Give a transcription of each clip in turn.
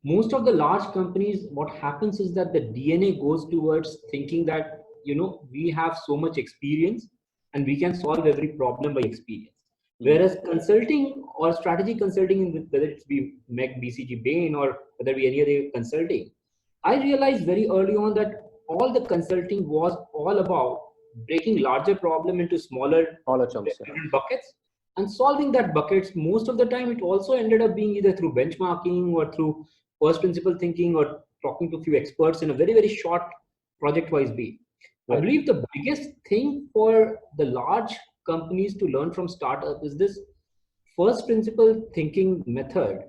most of the large companies, what happens is that the DNA goes towards thinking that, we have so much experience and we can solve every problem by experience. Hmm. Whereas consulting or strategy consulting, whether it's be MEC, BCG, Bain, or whether it be any other consulting, I realized very early on that all the consulting was all about breaking larger problem into smaller Smaller chunks. Yeah. different buckets and solving that buckets. Most of the time it also ended up being either through benchmarking or through first principle thinking or talking to a few experts in a very, very short project wise way. I Right. believe the biggest thing for the large companies to learn from startup is this first principle thinking method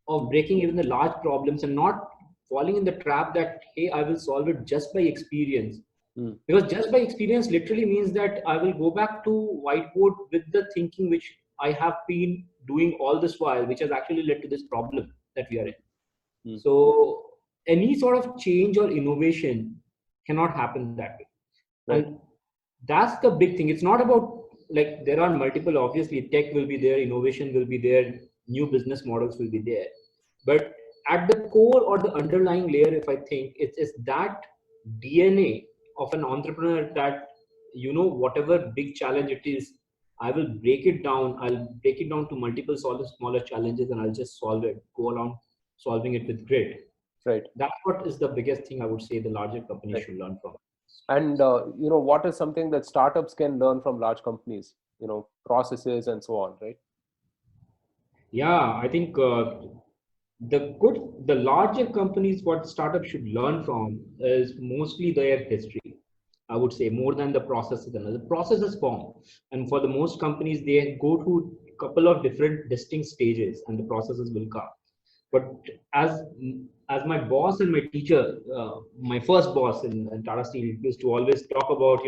of breaking even the large problems and not falling in the trap that, hey, I will solve it just by experience. Hmm. Because just by experience literally means that I will go back to whiteboard with the thinking which I have been doing all this while, which has actually led to this problem that we are in. Hmm. So any sort of change or innovation cannot happen that way. Right. And that's the big thing. It's not about, like, there are multiple, obviously tech will be there, innovation will be there, new business models will be there, but at the core or the underlying layer, if I think it's that DNA of an entrepreneur that, whatever big challenge it is, I'll break it down to multiple smaller challenges and I'll just solve it, go along solving it with grit. Right. That's what is the biggest thing I would say the larger companies Right. should learn from. And what is something that startups can learn from large companies? Processes and so on. Right. Yeah, I think the larger companies, what startups should learn from is mostly their history. I would say more than the processes. And the processes form, and for the most companies, they go through a couple of different distinct stages, and the processes will come. But as as my boss and my teacher, my first boss in Tata Steel used to always talk about,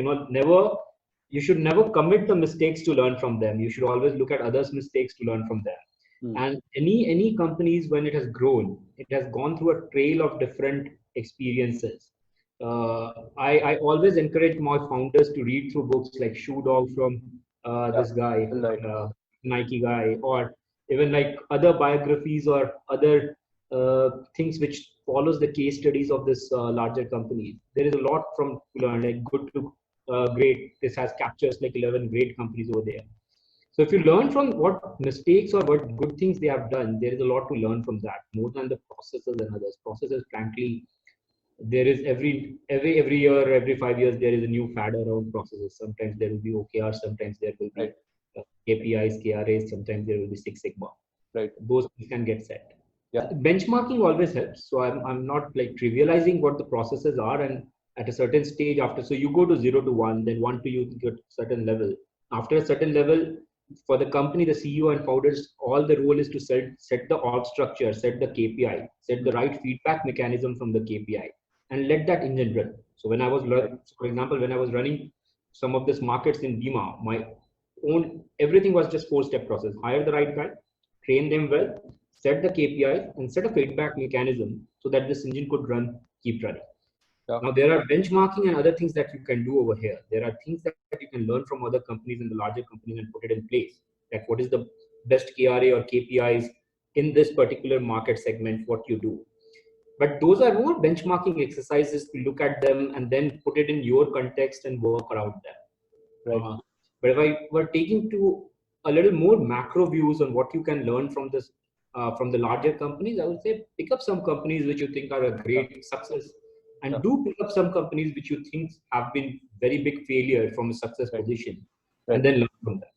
you should never commit the mistakes to learn from them. You should always look at others' mistakes to learn from them. Hmm. And any companies, when it has grown, it has gone through a trail of different experiences. I always encourage my founders to read through books like Shoe Dog from Yeah. this guy, Till night. Nike guy, or even like other biographies or other things which follows the case studies of this larger companies. There is a lot from to learn, like good to great. This has captures like 11 great companies over there. So if you learn from what mistakes or what good things they have done, there is a lot to learn from that, more than the processes and others. Processes, frankly, there is every year, every 5 years, there is a new fad around processes. Sometimes there will be OKR, sometimes there will be Right. KPIs, KRAs, sometimes there will be Six Sigma. Right. Those things can get set. Yeah. Benchmarking always helps. So I'm not like trivializing what the processes are, and at a certain stage after, so you go to 0 to 1, then 1 to you get certain level. After a certain level, for the company, the CEO and founders, all the role is to set the org structure, set the KPI, set the right feedback mechanism from the KPI, and let that engine run. So when I was, Right. for example, when I was running some of these markets in Bima, my own everything was just 4-step process. Hire the right guy, train them well, set the KPIs, and set a feedback mechanism so that this engine could run, keep running. Yeah. Now, there are benchmarking and other things that you can do over here. There are things that you can learn from other companies and the larger companies and put it in place. Like what is the best KRA or KPIs in this particular market segment, what you do. But those are more benchmarking exercises to look at them and then put it in your context and work around them. Right. But if I were taking to a little more macro views on what you can learn from this, from the larger companies, I would say pick up some companies which you think are a Yeah. great success, Yeah. and do pick up some companies which you think have been very big failure from a success Right. position, and Right. then learn from them.